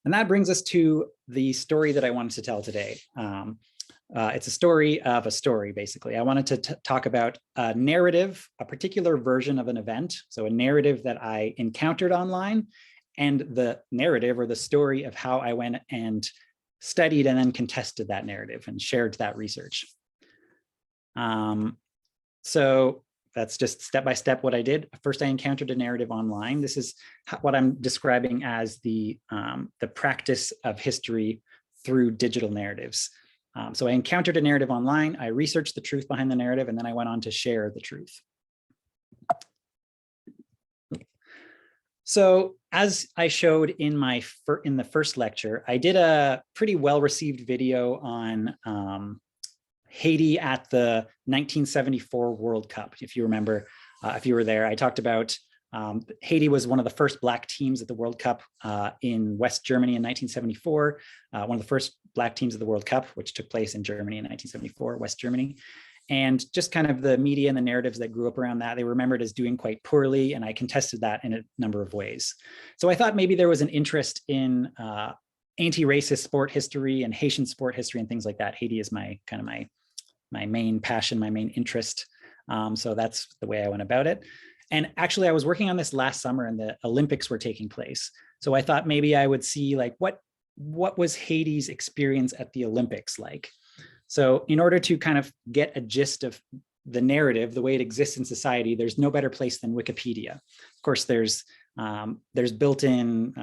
And that brings us to the story that I wanted to tell today. It's a story of a story, basically. I wanted to talk about a narrative, a particular version of an event. So a narrative that I encountered online, and the narrative or the story of how I went and studied and then contested that narrative and shared that research. So that's just step by step what I did. First, I encountered a narrative online. This is what I'm describing as the practice of history through digital narratives. So I encountered a narrative online, I researched the truth behind the narrative, and then I went on to share the truth. So as I showed in the first lecture, I did a pretty well-received video on Haiti at the 1974 World Cup. If you remember, if you were there, I talked about Haiti was one of the first Black teams at the World Cup in West Germany in 1974, one of the first Black teams of the World Cup, which took place in Germany in 1974, West Germany. And just kind of the media and the narratives that grew up around that, they were remembered as doing quite poorly, and I contested that in a number of ways. So I thought maybe there was an interest in anti-racist sport history and Haitian sport history and things like that. Haiti is my main passion, my main interest. So that's the way I went about it. And actually, I was working on this last summer and the Olympics were taking place. So I thought maybe I would see like what was Haiti's experience at the Olympics like? So in order to kind of get a gist of the narrative, the way it exists in society, there's no better place than Wikipedia. Of course, there's built-in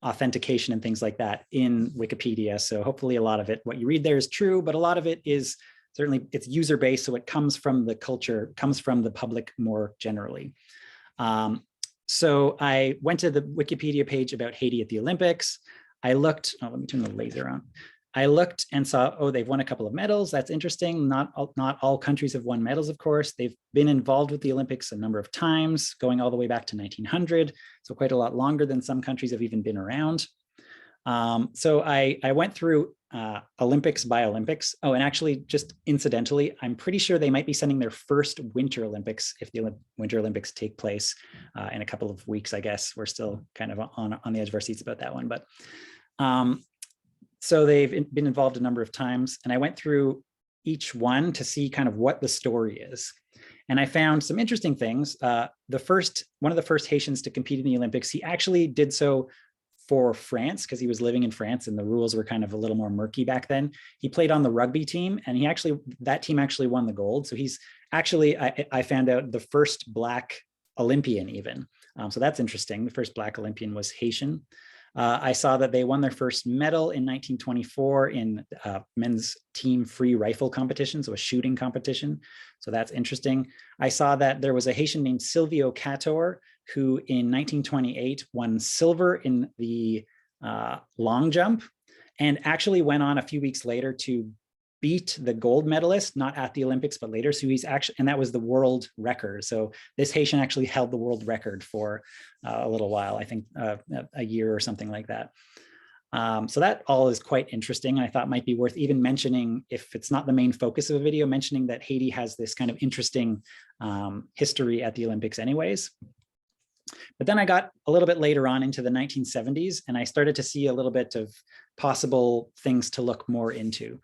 authentication and things like that in Wikipedia. So hopefully a lot of it, what you read there is true, but a lot of it is certainly it's user-based, so it comes from the culture, comes from the public more generally. So I went to the Wikipedia page about Haiti at the Olympics. I looked, let me turn the laser on. I looked and saw, oh, they've won a couple of medals. That's interesting. Not all countries have won medals, of course. They've been involved with the Olympics a number of times, going all the way back to 1900. So quite a lot longer than some countries have even been around. So I went through Olympics by Olympics. Oh, and actually just incidentally, I'm pretty sure they might be sending their first Winter Olympics if the Winter Olympics take place in a couple of weeks, I guess. We're still kind of on the edge of our seats about that one. But so they've been involved a number of times, and I went through each one to see kind of what the story is. And I found some interesting things. One of the first Haitians to compete in the Olympics, he actually did so for France because he was living in France and the rules were kind of a little more murky back then. He played on the rugby team, and that team actually won the gold. So he's actually, I found out, the first Black Olympian even. So that's interesting. The first Black Olympian was Haitian. I saw that they won their first medal in 1924 in men's team free rifle competition, so a shooting competition. So that's interesting. I saw that there was a Haitian named Silvio Cator, who in 1928 won silver in the long jump, and actually went on a few weeks later to beat the gold medalist, not at the Olympics, but later. So he's actually, and that was the world record. So this Haitian actually held the world record for a little while, I think a year or something like that. So that all is quite interesting. I thought might be worth even mentioning, if it's not the main focus of a video, mentioning that Haiti has this kind of interesting history at the Olympics anyways. But then I got a little bit later on into the 1970s, and I started to see a little bit of possible things to look more into.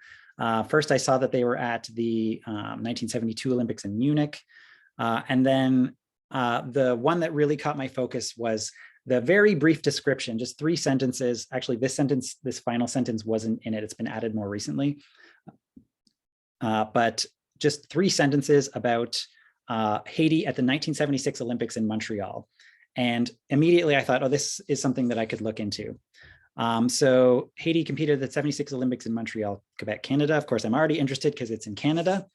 First, I saw that they were at the 1972 Olympics in Munich. And then the one that really caught my focus was the very brief description, just 3 sentences. Actually, this final sentence wasn't in it. It's been added more recently. But just 3 sentences about Haiti at the 1976 Olympics in Montreal. And immediately I thought, oh, this is something that I could look into. So Haiti competed at the 76 Olympics in Montreal, Quebec, Canada. Of course, I'm already interested because it's in Canada.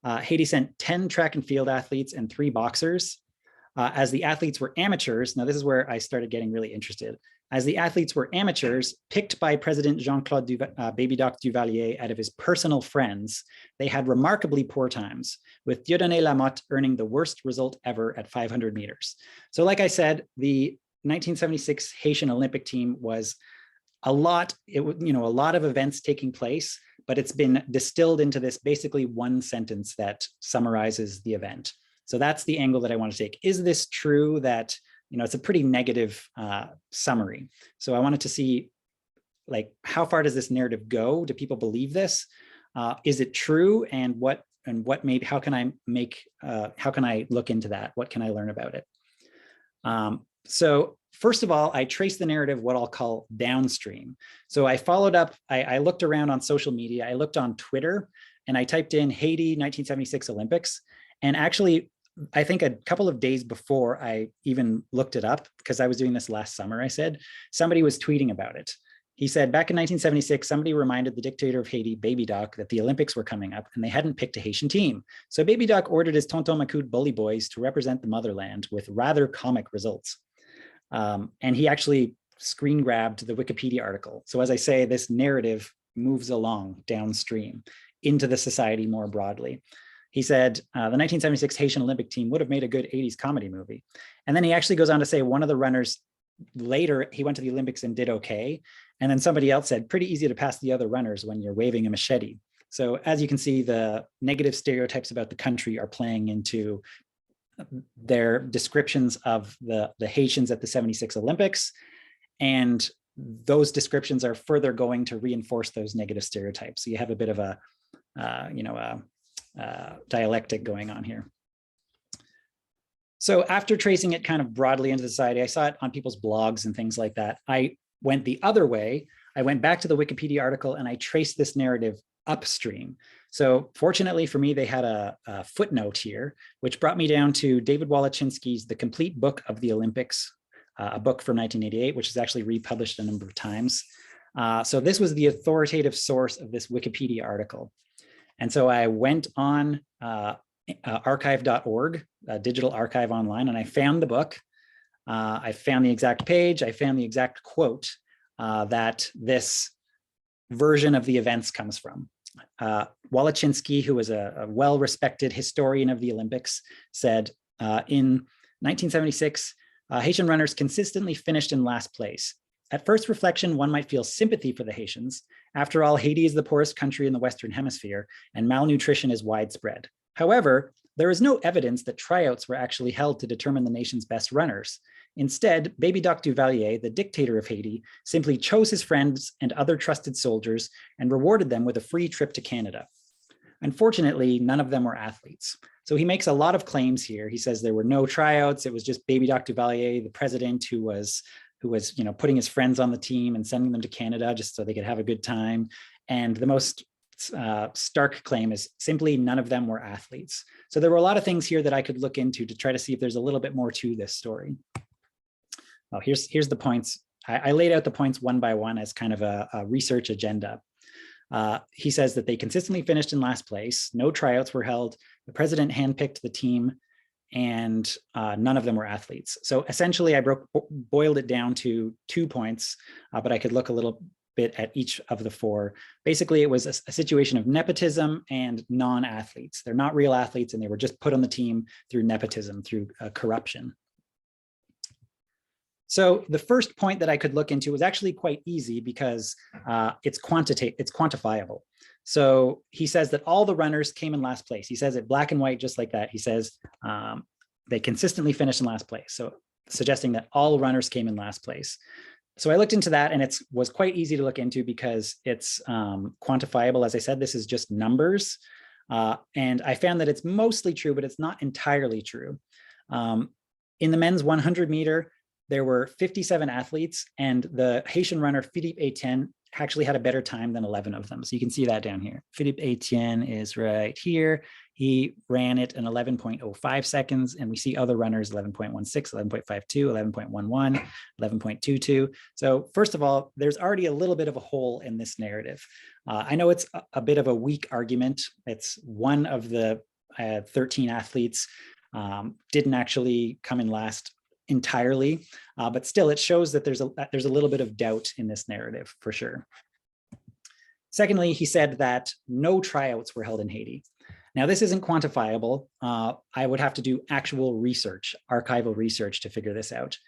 Haiti sent 10 track and field athletes and 3 boxers. As the athletes were amateurs, now this is where I started getting really interested. As the athletes were amateurs, picked by President Jean-Claude Baby Doc Duvalier out of his personal friends, they had remarkably poor times, with Dieudonné Lamotte earning the worst result ever at 500 meters. So like I said, the 1976 Haitian Olympic team was a lot of events taking place, but it's been distilled into this basically one sentence that summarizes the event. So that's the angle that I want to take. Is this true that, it's a pretty negative summary. So I wanted to see like, how far does this narrative go? Do people believe this? Is it true? And what maybe, how can I look into that? What can I learn about it? So first of all, I traced the narrative, what I'll call downstream. So I followed up, I looked around on social media, I looked on Twitter, and I typed in Haiti 1976 Olympics. And actually, I think a couple of days before I even looked it up, because I was doing this last summer, I said, somebody was tweeting about it. He said, back in 1976, somebody reminded the dictator of Haiti, Baby Doc, that the Olympics were coming up and they hadn't picked a Haitian team. So Baby Doc ordered his Tonton Macoute bully boys to represent the motherland with rather comic results. And he actually screen grabbed the Wikipedia article. So as I say, this narrative moves along downstream into the society more broadly. He said, the 1976 Haitian Olympic team would have made a good 80s comedy movie. And then he actually goes on to say one of the runners later, he went to the Olympics and did okay. And then somebody else said, pretty easy to pass the other runners when you're waving a machete. So as you can see, the negative stereotypes about the country are playing into their descriptions of the Haitians at the 76 Olympics. And those descriptions are further going to reinforce those negative stereotypes. So you have a bit of a, dialectic going on here. So after tracing it kind of broadly into society, I saw it on people's blogs and things like that. I went the other way. I went back to the Wikipedia article and I traced this narrative upstream. So fortunately for me, they had a footnote here, which brought me down to David Walachinsky's The Complete Book of the Olympics, a book from 1988, which is actually republished a number of times. So this was the authoritative source of this Wikipedia article. And so I went on archive.org, a digital archive online, and I found the book. I found the exact page. I found the exact quote that this version of the events comes from. Walachinsky, who was a well-respected historian of the Olympics, said in 1976, Haitian runners consistently finished in last place. At first reflection, one might feel sympathy for the Haitians. After all, Haiti is the poorest country in the Western Hemisphere, and malnutrition is widespread. However, there is no evidence that tryouts were actually held to determine the nation's best runners. Instead, Baby Doc Duvalier, the dictator of Haiti, simply chose his friends and other trusted soldiers and rewarded them with a free trip to Canada. Unfortunately, none of them were athletes. So he makes a lot of claims here. He says there were no tryouts. It was just Baby Doc Duvalier, the president, who was putting his friends on the team and sending them to Canada just so they could have a good time. And the most stark claim is simply none of them were athletes. So there were a lot of things here that I could look into to try to see if there's a little bit more to this story. Well, here's the points. I laid out the points one by one as kind of a research agenda. He says that they consistently finished in last place. No tryouts were held. The president handpicked the team, and none of them were athletes. So essentially, I boiled it down to 2 points, but I could look a little bit at each of the 4. Basically, it was a situation of nepotism and non-athletes. They're not real athletes, and they were just put on the team through nepotism, through corruption. So the first point that I could look into was actually quite easy because it's quantifiable. So he says that all the runners came in last place. He says it black and white, just like that. He says they consistently finished in last place. So suggesting that all runners came in last place. So I looked into that, and it was quite easy to look into because it's quantifiable. As I said, this is just numbers. And I found that it's mostly true, but it's not entirely true. In the men's 100 meter, there were 57 athletes, and the Haitian runner, Philippe Etienne, actually had a better time than 11 of them. So you can see that down here. Philippe Etienne is right here. He ran it in 11.05 seconds, and we see other runners 11.16, 11.52, 11.11, 11.22. So first of all, there's already a little bit of a hole in this narrative. I know it's a bit of a weak argument. It's one of the 13 athletes didn't actually come in last entirely, but still it shows that there's a little bit of doubt in this narrative for sure. Secondly, he said that no tryouts were held in Haiti. Now, this isn't quantifiable. I would have to do actual research, archival research, to figure this out.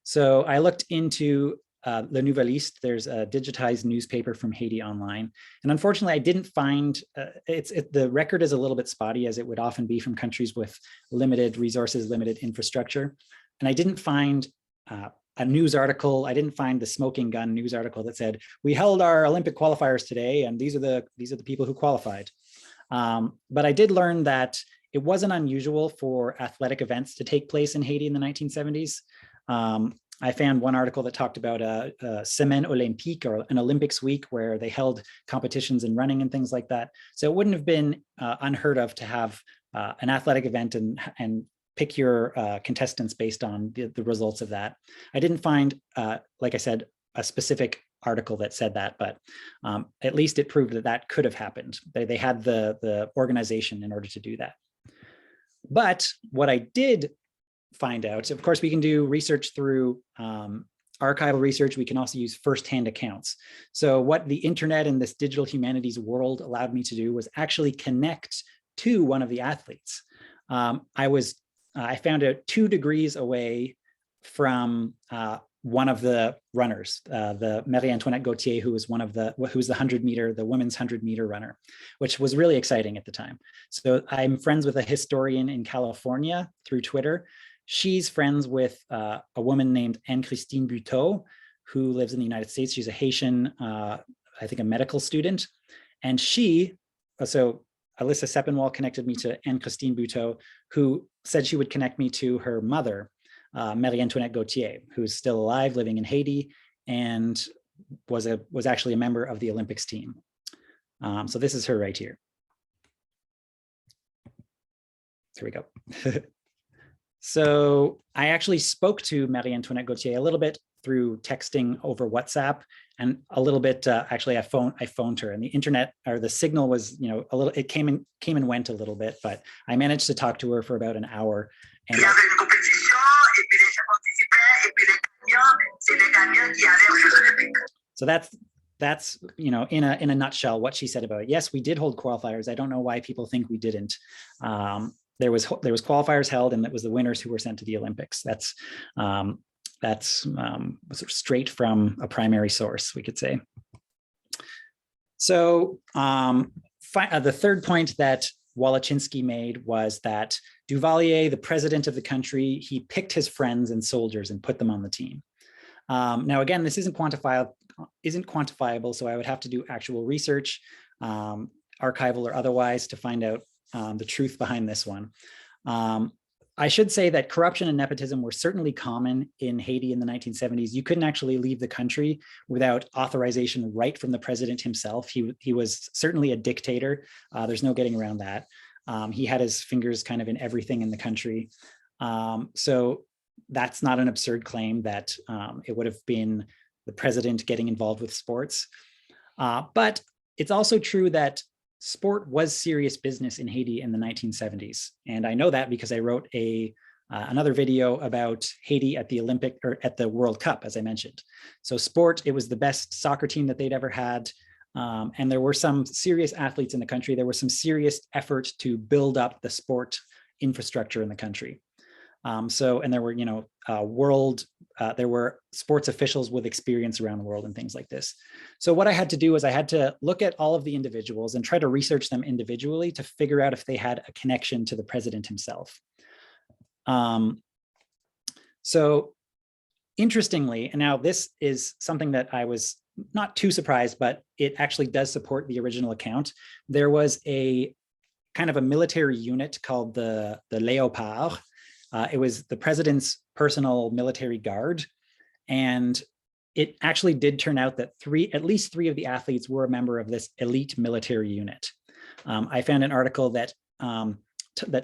So I looked into Le Nouveliste. There's a digitized newspaper from Haiti online. And unfortunately, I didn't find, the record is a little bit spotty, as it would often be from countries with limited resources, limited infrastructure. And I didn't find a news article. I didn't find the smoking gun news article that said, we held our Olympic qualifiers today, and these are the people who qualified. But I did learn that it wasn't unusual for athletic events to take place in Haiti in the 1970s. I found one article that talked about a semaine olympique, or an Olympics week, where they held competitions in running and things like that. So it wouldn't have been unheard of to have an athletic event and pick your contestants based on the results of that. I didn't find, like I said, a specific article that said that, but at least it proved that that could have happened. They had the organization in order to do that. But what I did find out, of course, we can do research through archival research. We can also use firsthand accounts. So what the internet and this digital humanities world allowed me to do was actually connect to one of the athletes. I found out 2 degrees away from one of the runners, the Antoinette Gautier, who was the 100-meter, the women's 100-meter runner, which was really exciting at the time. So I'm friends with a historian in California through Twitter. She's friends with a woman named Anne-Christine Buteau, who lives in the United States. She's a Haitian, I think a medical student. And so Alyssa Sepinwall connected me to Anne-Christine Buteau, who said she would connect me to her mother, Marie-Antoinette Gautier, who's still alive, living in Haiti, and was actually a member of the Olympics team. So this is her right here. Here we go. So I actually spoke to Marie-Antoinette Gautier a little bit through texting over WhatsApp, and a little bit actually I phoned her, and the internet, or the signal was, a little, it came and went a little bit, but I managed to talk to her for about an hour. And so that's in a nutshell what she said about it. Yes, we did hold qualifiers. I don't know why people think we didn't. There was qualifiers held, and it was the winners who were sent to the Olympics. That's straight from a primary source, we could say. So the third point that Woloczynski made was that Duvalier, the president of the country, he picked his friends and soldiers and put them on the team. Now, again, this isn't quantifiable, so I would have to do actual research, archival or otherwise, to find out the truth behind this one. I should say that corruption and nepotism were certainly common in Haiti in the 1970s. You couldn't actually leave the country without authorization right from the president himself. He was certainly a dictator. There's no getting around that. He had his fingers kind of in everything in the country. So that's not an absurd claim that it would have been the president getting involved with sports. But it's also true that sport was serious business in Haiti in the 1970s. And I know that because I wrote another video about Haiti at the Olympic, or at the World Cup, as I mentioned. So sport, it was the best soccer team that they'd ever had. And there were some serious athletes in the country. There was some serious effort to build up the sport infrastructure in the country. And there were, there were sports officials with experience around the world and things like this. So what I had to do is I had to look at all of the individuals and try to research them individually to figure out if they had a connection to the president himself. So interestingly, and now this is something that I was not too surprised, but it actually does support the original account. There was a kind of a military unit called the Léopard. It was the president's personal military guard. And it actually did turn out that at least three of the athletes were a member of this elite military unit. I found an article that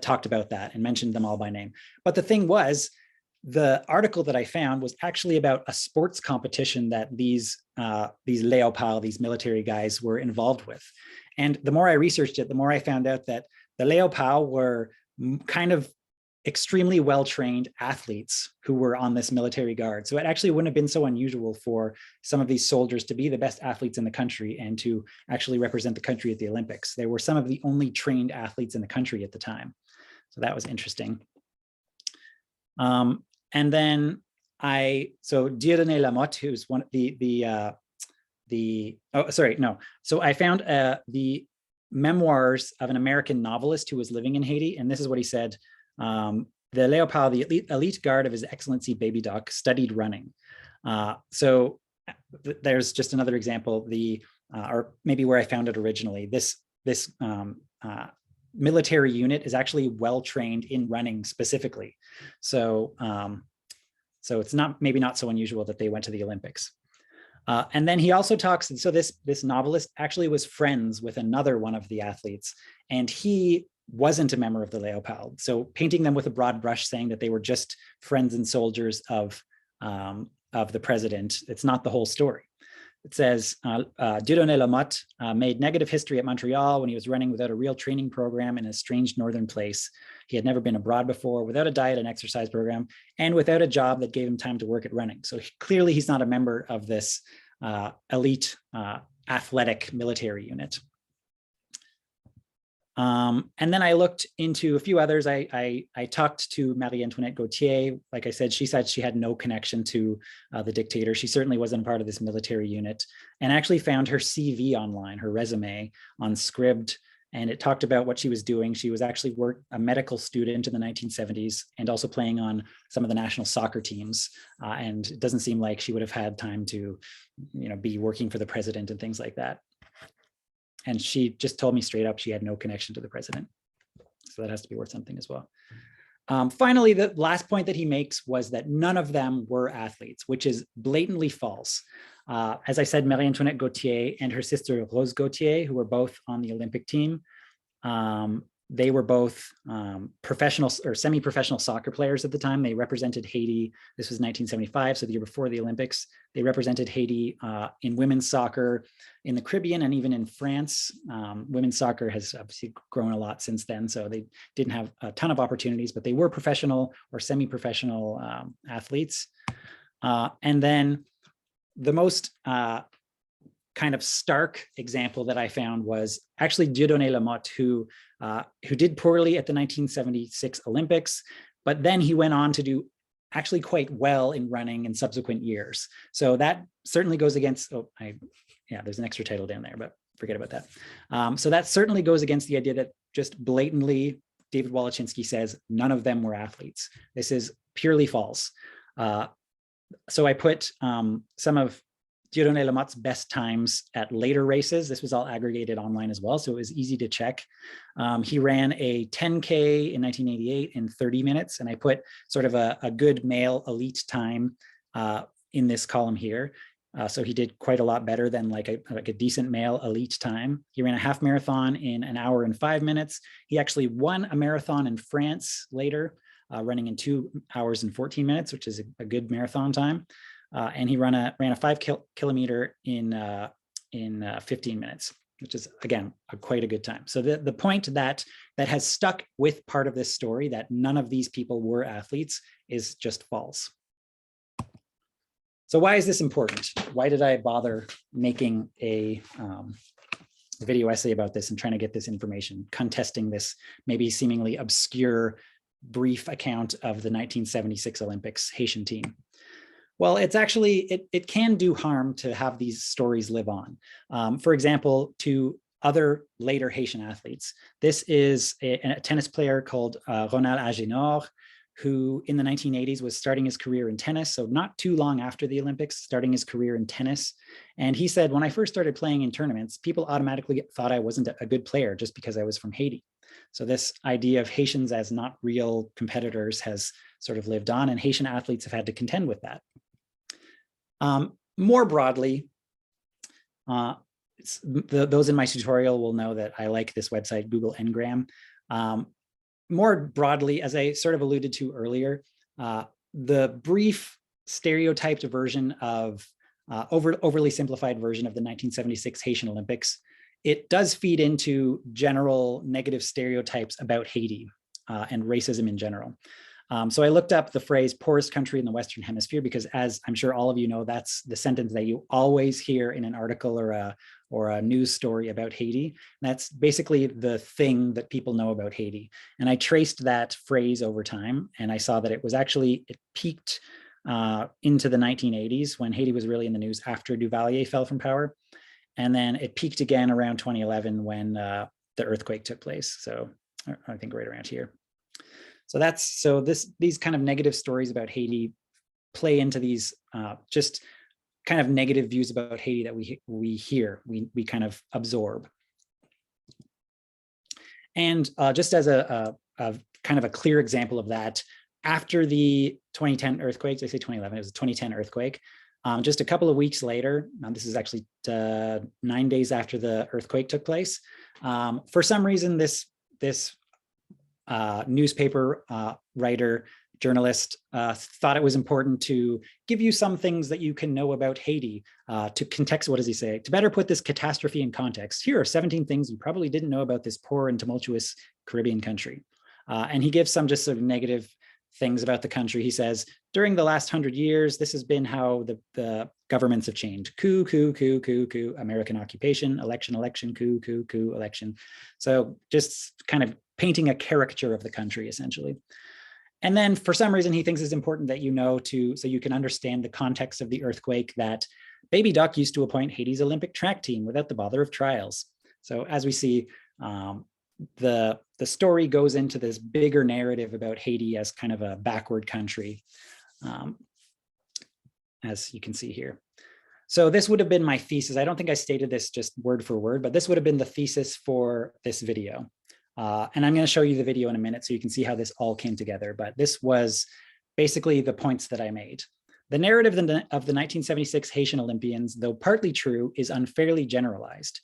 talked about that and mentioned them all by name. But the thing was, the article that I found was actually about a sports competition that these Léopard, these military guys, were involved with. And the more I researched it, the more I found out that the Léopard were kind of extremely well-trained athletes who were on this military guard. So it actually wouldn't have been so unusual for some of these soldiers to be the best athletes in the country and to actually represent the country at the Olympics. They were some of the only trained athletes in the country at the time. So that was interesting. And then so Dieudonné Lamotte, who's one So I found the memoirs of an American novelist who was living in Haiti. And this is what he said the Léopard, the elite guard of His Excellency Baby Doc, studied running. So there's just another example, or maybe where I found it originally. This military unit is actually well trained in running specifically. So it's maybe not so unusual that they went to the Olympics. And then he also talks, so this novelist actually was friends with another one of the athletes, and he wasn't a member of the Léopard. So painting them with a broad brush, saying that they were just friends and soldiers of the president, it's not the whole story. It says, Dieudonné Lamotte made negative history at Montreal when he was running without a real training program in a strange northern place. He had never been abroad before, without a diet and exercise program, and without a job that gave him time to work at running. So clearly he's not a member of this elite athletic military unit. And then I looked into a few others. I talked to Marie-Antoinette Gautier. Like I said, she said she had no connection to the dictator. She certainly wasn't part of this military unit, and actually found her CV online, her resume on Scribd, and it talked about what she was doing. She was actually a medical student in the 1970s and also playing on some of the national soccer teams. And it doesn't seem like she would have had time to, be working for the president and things like that. And she just told me straight up she had no connection to the president. So that has to be worth something as well. Finally, the last point that he makes was that none of them were athletes, which is blatantly false. As I said, Marie-Antoinette Gautier and her sister Rose Gautier, who were both on the Olympic team, they were both professional or semi-professional soccer players at the time. They represented Haiti. This was 1975, so the year before the Olympics. They represented Haiti in women's soccer in the Caribbean and even in France. Women's soccer has obviously grown a lot since then, so they didn't have a ton of opportunities, but they were professional or semi-professional athletes. And then the most kind of stark example that I found was actually Dieudonné Lamotte, who did poorly at the 1976 Olympics, but then he went on to do actually quite well in running in subsequent years. So that certainly goes against, there's an extra title down there, but forget about that. So that certainly goes against the idea that just blatantly David Wolochinsky says none of them were athletes. This is purely false. So I put some of Dieudonné Lamotte's best times at later races. This was all aggregated online as well, so it was easy to check. He ran a 10K in 1988 in 30 minutes, and I put sort of a good male elite time in this column here. So he did quite a lot better than like a decent male elite time. He ran a half marathon in 1 hour and 5 minutes. He actually won a marathon in France later, running in 2 hours and 14 minutes, which is a good marathon time. And he ran a 5 kilometer in 15 minutes, which is, again, quite a good time. So the point that has stuck with part of this story, that none of these people were athletes, is just false. So why is this important? Why did I bother making a video essay about this and trying to get this information, contesting this maybe seemingly obscure brief account of the 1976 Olympics Haitian team? Well, it's actually, it can do harm to have these stories live on. For example, to other later Haitian athletes. This is a tennis player called Ronald Agénor, who in the 1980s was starting his career in tennis. So not too long after the Olympics, starting his career in tennis. And he said, when I first started playing in tournaments, people automatically thought I wasn't a good player just because I was from Haiti. So this idea of Haitians as not real competitors has sort of lived on, and Haitian athletes have had to contend with that. More broadly, those in my tutorial will know that I like this website, Google Ngram. More broadly, as I sort of alluded to earlier, the brief stereotyped version of overly simplified version of the 1976 Haitian Olympics, it does feed into general negative stereotypes about Haiti and racism in general. So I looked up the phrase poorest country in the Western Hemisphere, because as I'm sure all of you know, that's the sentence that you always hear in an article or a news story about Haiti. That's basically the thing that people know about Haiti. And I traced that phrase over time, and I saw that it peaked into the 1980s when Haiti was really in the news after Duvalier fell from power. And then it peaked again around 2011 when the earthquake took place. So I think right around here. So these kind of negative stories about Haiti play into these just kind of negative views about Haiti that we hear, we kind of absorb. And just as a kind of a clear example of that, after the 2010 earthquake, I say 2011, it was a 2010 earthquake. Just a couple of weeks later, this is actually 9 days after the earthquake took place. For some reason, this newspaper writer, journalist thought it was important to give you some things that you can know about Haiti to context. What does he say? To better put this catastrophe in context, here are 17 things you probably didn't know about this poor and tumultuous Caribbean country. And he gives some just sort of negative things about the country. He says, during the last 100 years, this has been how the governments have changed. Coup, coup, coup, coup, coup, American occupation, election, election, coup, coup, coup, election. So just kind of painting a caricature of the country, essentially. And then for some reason, he thinks it's important that you know so you can understand the context of the earthquake, that Baby Duck used to appoint Haiti's Olympic track team without the bother of trials. So as we see, the story goes into this bigger narrative about Haiti as kind of a backward country, as you can see here. So this would have been my thesis. I don't think I stated this just word for word, but this would have been the thesis for this video. And I'm going to show you the video in a minute so you can see how this all came together. But this was basically the points that I made. The narrative of the 1976 Haitian Olympians, though partly true, is unfairly generalized.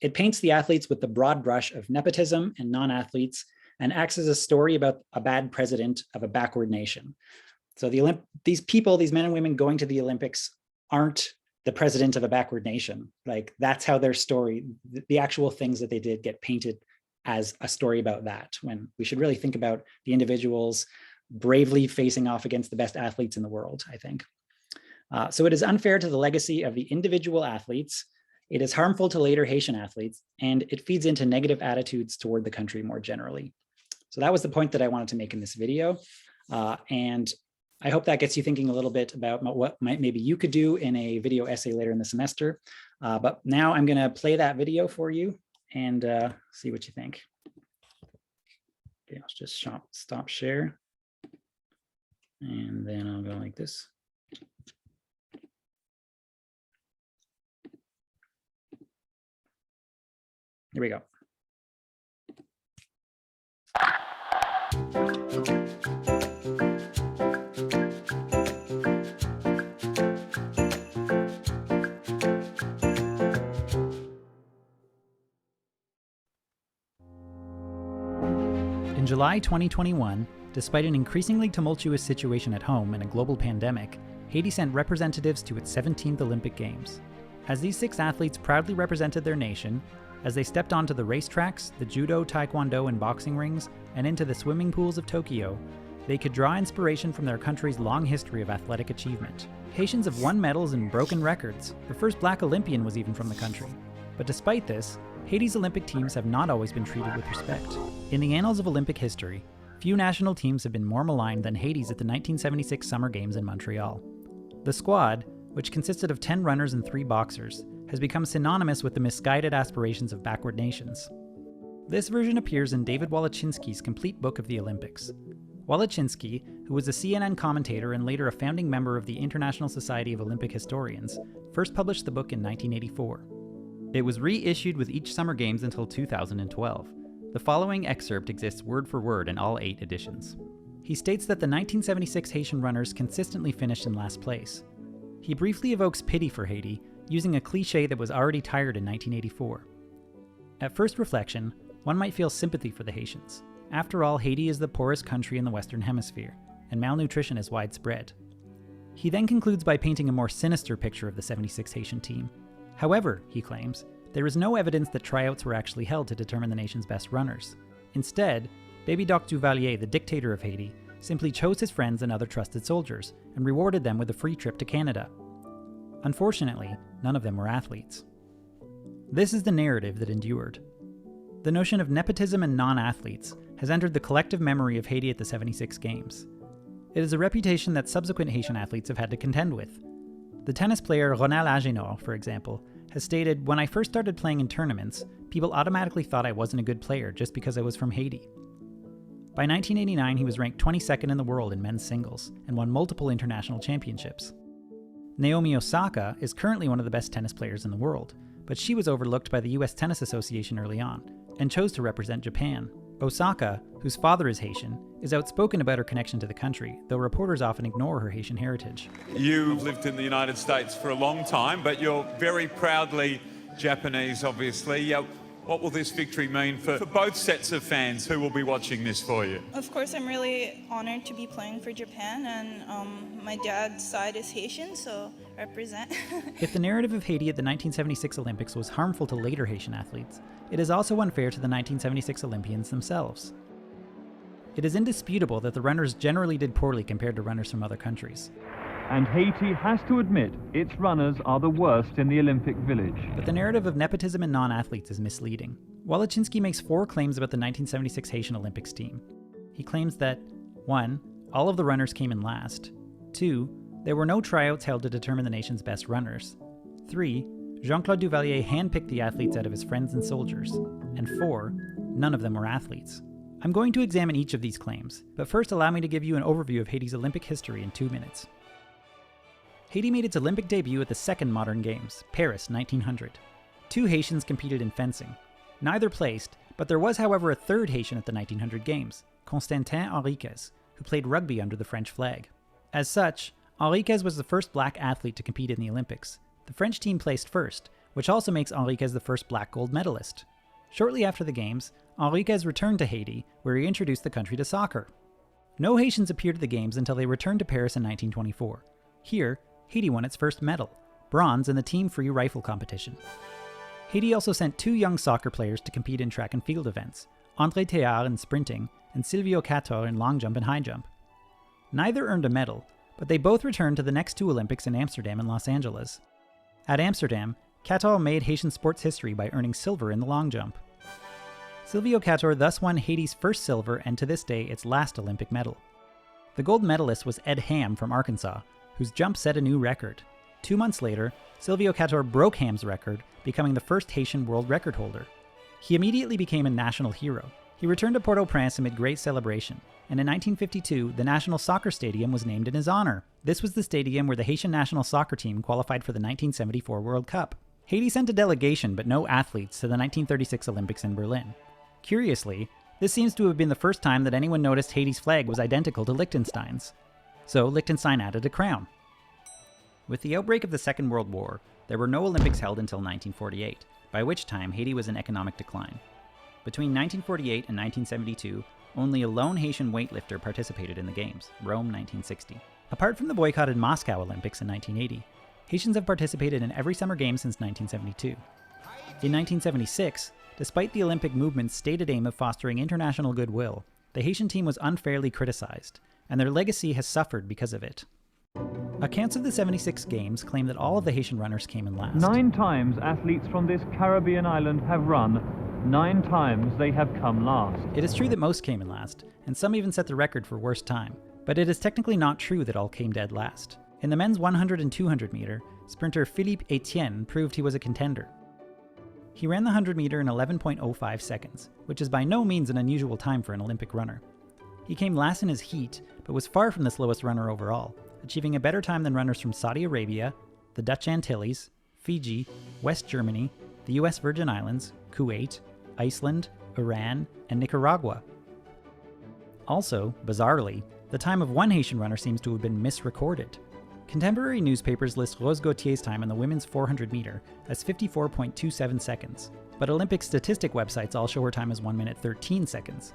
It paints the athletes with the broad brush of nepotism and non-athletes and acts as a story about a bad president of a backward nation. So these people, these men and women going to the Olympics aren't the president of a backward nation. Like, that's how their story, the actual things that they did, get painted as a story about that, when we should really think about the individuals bravely facing off against the best athletes in the world, I think. So it is unfair to the legacy of the individual athletes. It is harmful to later Haitian athletes, and it feeds into negative attitudes toward the country more generally. So that was the point that I wanted to make in this video. And I hope that gets you thinking a little bit about what maybe you could do in a video essay later in the semester. But now I'm going to play that video for you and see what you think. Okay, let's just stop share. And then I'll go like this. Here we go. In July 2021, despite an increasingly tumultuous situation at home and a global pandemic, Haiti sent representatives to its 17th Olympic Games. As these 6 athletes proudly represented their nation, as they stepped onto the racetracks, the judo, taekwondo, and boxing rings, and into the swimming pools of Tokyo, they could draw inspiration from their country's long history of athletic achievement. Haitians have won medals and broken records. The first Black Olympian was even from the country. But despite this, Haiti's Olympic teams have not always been treated with respect. In the annals of Olympic history, few national teams have been more maligned than Haiti's at the 1976 Summer Games in Montreal. The squad, which consisted of 10 runners and 3 boxers, has become synonymous with the misguided aspirations of backward nations. This version appears in David Walachinsky's complete book of the Olympics. Walachinsky, who was a CNN commentator and later a founding member of the International Society of Olympic Historians, first published the book in 1984. It was reissued with each Summer Games until 2012. The following excerpt exists word for word in all 8 editions. He states that the 1976 Haitian runners consistently finished in last place. He briefly evokes pity for Haiti, using a cliché that was already tired in 1984. At first reflection, one might feel sympathy for the Haitians. After all, Haiti is the poorest country in the Western Hemisphere, and malnutrition is widespread. He then concludes by painting a more sinister picture of the 76 Haitian team. However, he claims, there is no evidence that tryouts were actually held to determine the nation's best runners. Instead, Baby Doc Duvalier, the dictator of Haiti, simply chose his friends and other trusted soldiers, and rewarded them with a free trip to Canada. Unfortunately, none of them were athletes. This is the narrative that endured. The notion of nepotism and non-athletes has entered the collective memory of Haiti at the 76 Games. It is a reputation that subsequent Haitian athletes have had to contend with. The tennis player Ronald Agenor, for example, has stated, "When I first started playing in tournaments, people automatically thought I wasn't a good player just because I was from Haiti." By 1989, he was ranked 22nd in the world in men's singles and won multiple international championships. Naomi Osaka is currently one of the best tennis players in the world, but she was overlooked by the US Tennis Association early on and chose to represent Japan. Osaka, whose father is Haitian, is outspoken about her connection to the country, though reporters often ignore her Haitian heritage. You've lived in the United States for a long time, but you're very proudly Japanese, obviously. What will this victory mean for both sets of fans who will be watching this for you? Of course, I'm really honored to be playing for Japan, and my dad's side is Haitian, so represent. If the narrative of Haiti at the 1976 Olympics was harmful to later Haitian athletes, it is also unfair to the 1976 Olympians themselves. It is indisputable that the runners generally did poorly compared to runners from other countries. And Haiti has to admit its runners are the worst in the Olympic Village. But the narrative of nepotism in non-athletes is misleading. Woloczynski makes 4 claims about the 1976 Haitian Olympics team. He claims that 1. All of the runners came in last. 2. There were no tryouts held to determine the nation's best runners. 3. Jean-Claude Duvalier handpicked the athletes out of his friends and soldiers. And 4. None of them were athletes. I'm going to examine each of these claims, but first allow me to give you an overview of Haiti's Olympic history in 2 minutes. Haiti made its Olympic debut at the Second Modern Games, Paris, 1900. 2 Haitians competed in fencing. Neither placed, but there was, however, a third Haitian at the 1900 Games, Constantin Henriquez, who played rugby under the French flag. As such, Henriquez was the first black athlete to compete in the Olympics. The French team placed first, which also makes Henriquez the first black gold medalist. Shortly after the Games, Henriquez returned to Haiti, where he introduced the country to soccer. No Haitians appeared at the Games until they returned to Paris in 1924. Here, Haiti won its first medal, bronze in the team free rifle competition. Haiti also sent 2 young soccer players to compete in track and field events, André Théard in sprinting and Silvio Cator in long jump and high jump. Neither earned a medal, but they both returned to the next 2 Olympics in Amsterdam and Los Angeles. At Amsterdam, Cator made Haitian sports history by earning silver in the long jump. Silvio Cator thus won Haiti's first silver and to this day its last Olympic medal. The gold medalist was Ed Ham from Arkansas, whose jump set a new record. 2 months later, Silvio Cator broke Ham's record, becoming the first Haitian world record holder. He immediately became a national hero. He returned to Port-au-Prince amid great celebration, and in 1952, the National Soccer Stadium was named in his honor. This was the stadium where the Haitian national soccer team qualified for the 1974 World Cup. Haiti sent a delegation but no athletes to the 1936 Olympics in Berlin. Curiously, this seems to have been the first time that anyone noticed Haiti's flag was identical to Liechtenstein's. So Liechtenstein added a crown. With the outbreak of the Second World War, there were no Olympics held until 1948, by which time Haiti was in economic decline. Between 1948 and 1972, only a lone Haitian weightlifter participated in the Games, Rome 1960. Apart from the boycotted Moscow Olympics in 1980, Haitians have participated in every Summer Games since 1972. In 1976, despite the Olympic movement's stated aim of fostering international goodwill, the Haitian team was unfairly criticized, and their legacy has suffered because of it. Accounts of the 76 Games claim that all of the Haitian runners came in last. 9 times athletes from this Caribbean island have run. 9 times they have come last. It is true that most came in last, and some even set the record for worst time, but it is technically not true that all came dead last. In the men's 100 and 200 meter, sprinter Philippe Etienne proved he was a contender. He ran the 100 meter in 11.05 seconds, which is by no means an unusual time for an Olympic runner. He came last in his heat, but was far from the slowest runner overall, achieving a better time than runners from Saudi Arabia, the Dutch Antilles, Fiji, West Germany, the US Virgin Islands, Kuwait, Iceland, Iran, and Nicaragua. Also, bizarrely, the time of one Haitian runner seems to have been misrecorded. Contemporary newspapers list Rose Gautier's time on the women's 400 meter as 54.27 seconds, but Olympic statistic websites all show her time as 1 minute 13 seconds.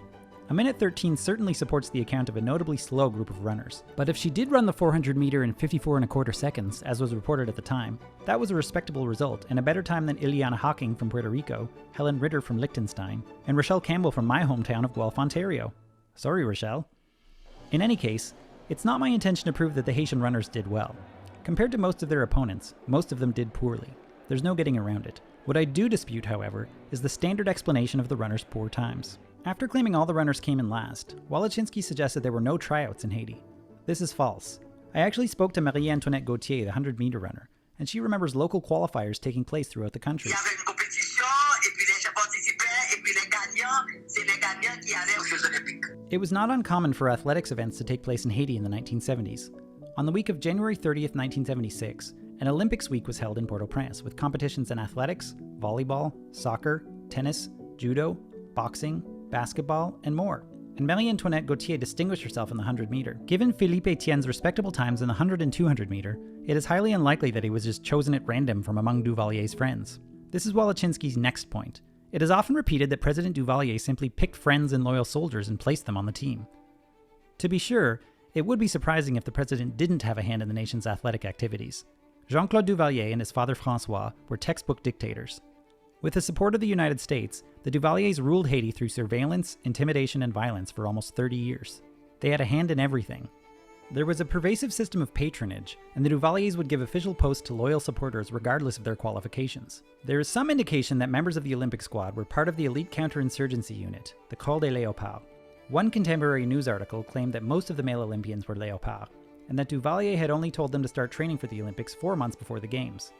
A minute 13 certainly supports the account of a notably slow group of runners, but if she did run the 400 meter in 54.25 seconds, as was reported at the time, that was a respectable result and a better time than Ileana Hawking from Puerto Rico, Helen Ritter from Liechtenstein, and Rochelle Campbell from my hometown of Guelph, Ontario. Sorry, Rochelle. In any case, it's not my intention to prove that the Haitian runners did well. Compared to most of their opponents, most of them did poorly. There's no getting around it. What I do dispute, however, is the standard explanation of the runners' poor times. After claiming all the runners came in last, Woloczynski suggested there were no tryouts in Haiti. This is false. I actually spoke to Antoinette Gautier, the 100-meter runner, and she remembers local qualifiers taking place throughout the country. It was not uncommon for athletics events to take place in Haiti in the 1970s. On the week of January 30th, 1976, an Olympics week was held in Port-au-Prince with competitions in athletics, volleyball, soccer, tennis, judo, boxing, basketball, and more. And Marie-Antoinette Gautier distinguished herself in the 100-meter. Given Philippe Etienne's respectable times in the 100 and 200-meter, it is highly unlikely that he was just chosen at random from among Duvalier's friends. This is Woloczynski's next point. It is often repeated that President Duvalier simply picked friends and loyal soldiers and placed them on the team. To be sure, it would be surprising if the president didn't have a hand in the nation's athletic activities. Jean-Claude Duvalier and his father François were textbook dictators. With the support of the United States, the Duvaliers ruled Haiti through surveillance, intimidation, and violence for almost 30 years. They had a hand in everything. There was a pervasive system of patronage, and the Duvaliers would give official posts to loyal supporters regardless of their qualifications. There is some indication that members of the Olympic squad were part of the elite counterinsurgency unit, the Corps des Léopards. One contemporary news article claimed that most of the male Olympians were Léopards, and that Duvalier had only told them to start training for the Olympics 4 months before the Games.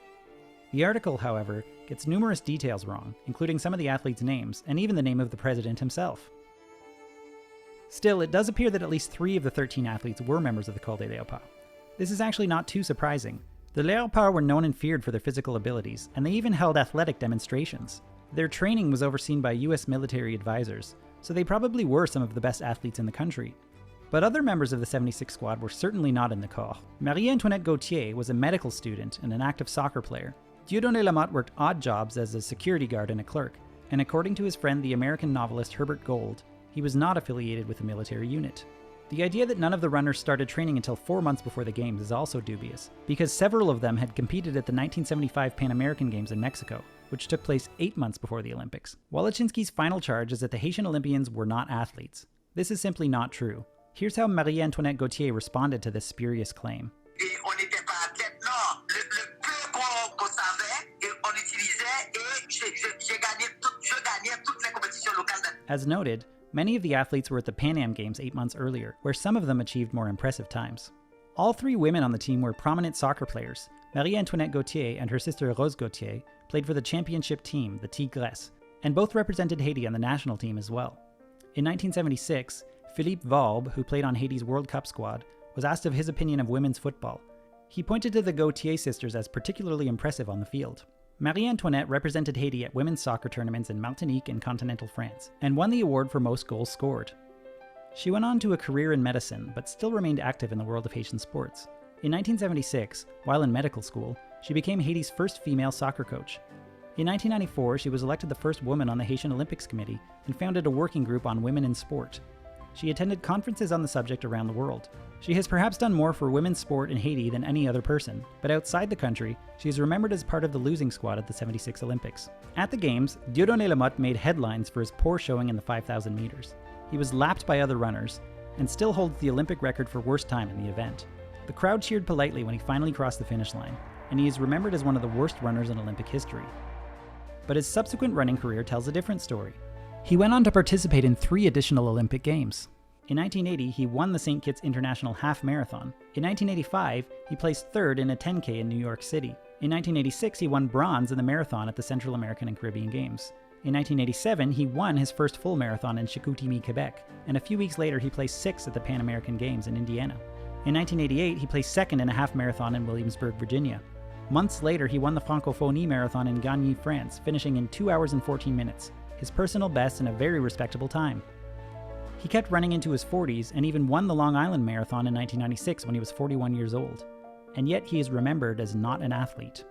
The article, however, gets numerous details wrong, including some of the athletes' names, and even the name of the president himself. Still, it does appear that at least 3 of the 13 athletes were members of the Corps des Léopards. This is actually not too surprising. The Léopards were known and feared for their physical abilities, and they even held athletic demonstrations. Their training was overseen by US military advisors, so they probably were some of the best athletes in the country. But other members of the 76 squad were certainly not in the Corps. Marie-Antoinette Gautier was a medical student and an active soccer player. Dieudonné Lamotte worked odd jobs as a security guard and a clerk, and according to his friend the American novelist Herbert Gold, he was not affiliated with a military unit. The idea that none of the runners started training until 4 months before the Games is also dubious, because several of them had competed at the 1975 Pan American Games in Mexico, which took place 8 months before the Olympics. Woloczynski's final charge is that the Haitian Olympians were not athletes. This is simply not true. Here's how Marie-Antoinette Gautier responded to this spurious claim. As noted, many of the athletes were at the Pan Am Games 8 months earlier, where some of them achieved more impressive times. All 3 women on the team were prominent soccer players. Marie-Antoinette Gautier and her sister Rose Gautier played for the championship team, the Tigresses, and both represented Haiti on the national team as well. In 1976, Philippe Valbe, who played on Haiti's World Cup squad, was asked of his opinion of women's football. He pointed to the Gautier sisters as particularly impressive on the field. Marie-Antoinette represented Haiti at women's soccer tournaments in Martinique and continental France, and won the award for most goals scored. She went on to a career in medicine, but still remained active in the world of Haitian sports. In 1976, while in medical school, she became Haiti's first female soccer coach. In 1994, she was elected the first woman on the Haitian Olympics Committee and founded a working group on women in sport. She attended conferences on the subject around the world. She has perhaps done more for women's sport in Haiti than any other person, but outside the country, she is remembered as part of the losing squad at the 76 Olympics. At the Games, Dieudonné Lamotte made headlines for his poor showing in the 5,000 meters. He was lapped by other runners, and still holds the Olympic record for worst time in the event. The crowd cheered politely when he finally crossed the finish line, and he is remembered as one of the worst runners in Olympic history. But his subsequent running career tells a different story. He went on to participate in 3 additional Olympic Games. In 1980, he won the St. Kitts International Half Marathon. In 1985, he placed 3rd in a 10K in New York City. In 1986, he won bronze in the marathon at the Central American and Caribbean Games. In 1987, he won his first full marathon in Chicoutimi, Quebec, and a few weeks later he placed 6th at the Pan American Games in Indiana. In 1988, he placed 2nd in a half marathon in Williamsburg, Virginia. Months later, he won the Francophonie Marathon in Gagny, France, finishing in 2 hours and 14 minutes, his personal best and a very respectable time. He kept running into his 40s and even won the Long Island Marathon in 1996 when he was 41 years old. And yet he is remembered as not an athlete.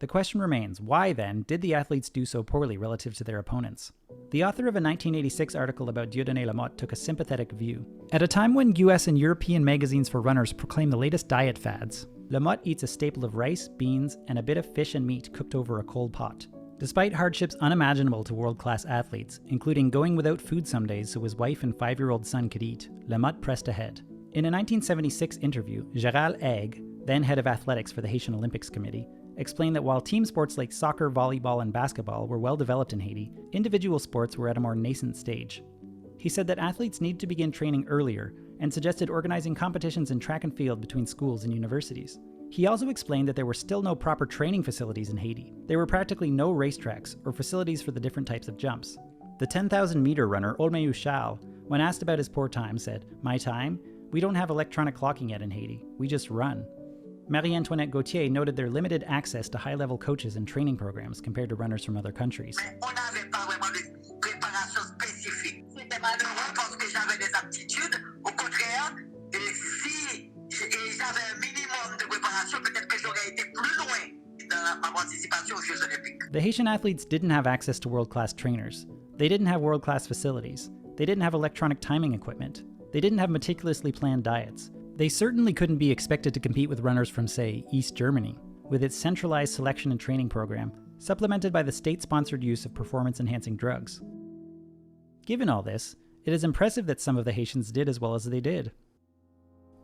The question remains, why then did the athletes do so poorly relative to their opponents? The author of a 1986 article about Dieudonné Lamotte took a sympathetic view. At a time when US and European magazines for runners proclaim the latest diet fads, Lamotte eats a staple of rice, beans, and a bit of fish and meat cooked over a coal pot. Despite hardships unimaginable to world-class athletes, including going without food some days so his wife and 5-year-old son could eat, Lamotte pressed ahead. In a 1976 interview, Gérald Haig, then head of athletics for the Haitian Olympics Committee, explained that while team sports like soccer, volleyball, and basketball were well developed in Haiti, individual sports were at a more nascent stage. He said that athletes need to begin training earlier and suggested organizing competitions in track and field between schools and universities. He also explained that there were still no proper training facilities in Haiti. There were practically no racetracks or facilities for the different types of jumps. The 10,000-meter runner Olmeyu Shal, when asked about his poor time, said, "My time? We don't have electronic clocking yet in Haiti. We just run." Antoinette Gautier noted their limited access to high-level coaches and training programs compared to runners from other countries. On n'avait pas vraiment de préparation spécifique. C'était malheureux parce que j'avais des aptitudes. Au contraire, et si j'avais un minimum de préparation, peut-être que j'aurais été plus loin dans ma participation aux Jeux Olympiques. The Haitian athletes didn't have access to world-class trainers. They didn't have world-class facilities. They didn't have electronic timing equipment. They didn't have meticulously planned diets. They certainly couldn't be expected to compete with runners from, say, East Germany, with its centralized selection and training program, supplemented by the state-sponsored use of performance-enhancing drugs. Given all this, it is impressive that some of the Haitians did as well as they did.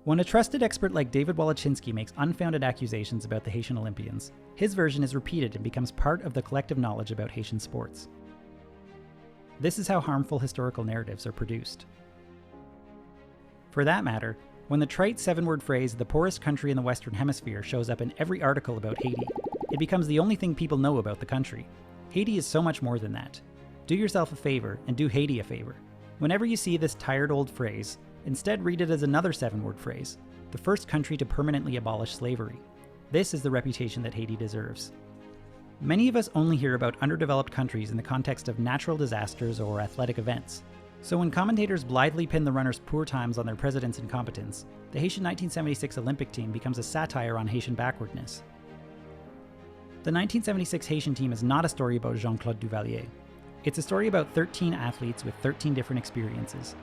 When a trusted expert like David Walachinsky makes unfounded accusations about the Haitian Olympians, his version is repeated and becomes part of the collective knowledge about Haitian sports. This is how harmful historical narratives are produced. For that matter, when the trite 7-word phrase, "the poorest country in the Western Hemisphere," shows up in every article about Haiti, it becomes the only thing people know about the country. Haiti is so much more than that. Do yourself a favor and do Haiti a favor. Whenever you see this tired old phrase, instead read it as another 7-word phrase, the first country to permanently abolish slavery. This is the reputation that Haiti deserves. Many of us only hear about underdeveloped countries in the context of natural disasters or athletic events. So when commentators blithely pin the runners' poor times on their president's incompetence, the Haitian 1976 Olympic team becomes a satire on Haitian backwardness. The 1976 Haitian team is not a story about Jean-Claude Duvalier. It's a story about 13 athletes with 13 different experiences.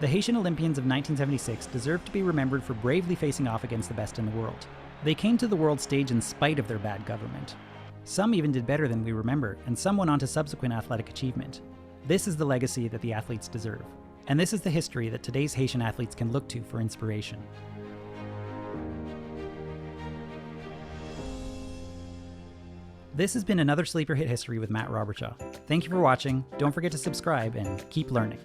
The Haitian Olympians of 1976 deserve to be remembered for bravely facing off against the best in the world. They came to the world stage in spite of their bad government. Some even did better than we remember, and some went on to subsequent athletic achievement. This is the legacy that the athletes deserve, and this is the history that today's Haitian athletes can look to for inspiration. This has been another Sleeper Hit History with Matt Robertshaw. Thank you for watching, don't forget to subscribe, and keep learning.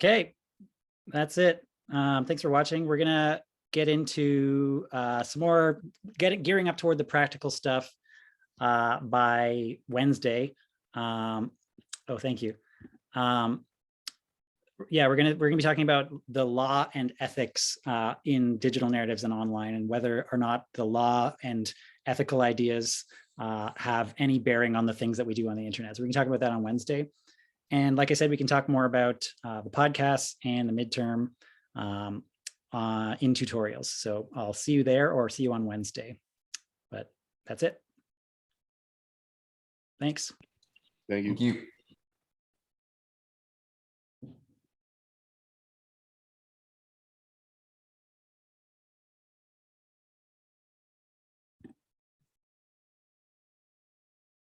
Okay, that's it. Thanks for watching. We're gonna get into some more gearing up toward the practical stuff by Wednesday. Oh, thank you. Yeah, we're gonna be talking about the law and ethics in digital narratives and online, and whether or not the law and ethical ideas have any bearing on the things that we do on the internet. So we can talk about that on Wednesday. And like I said, we can talk more about the podcasts and the midterm in tutorials. So I'll see you there or see you on Wednesday. But that's it. Thanks. Thank you. Thank you.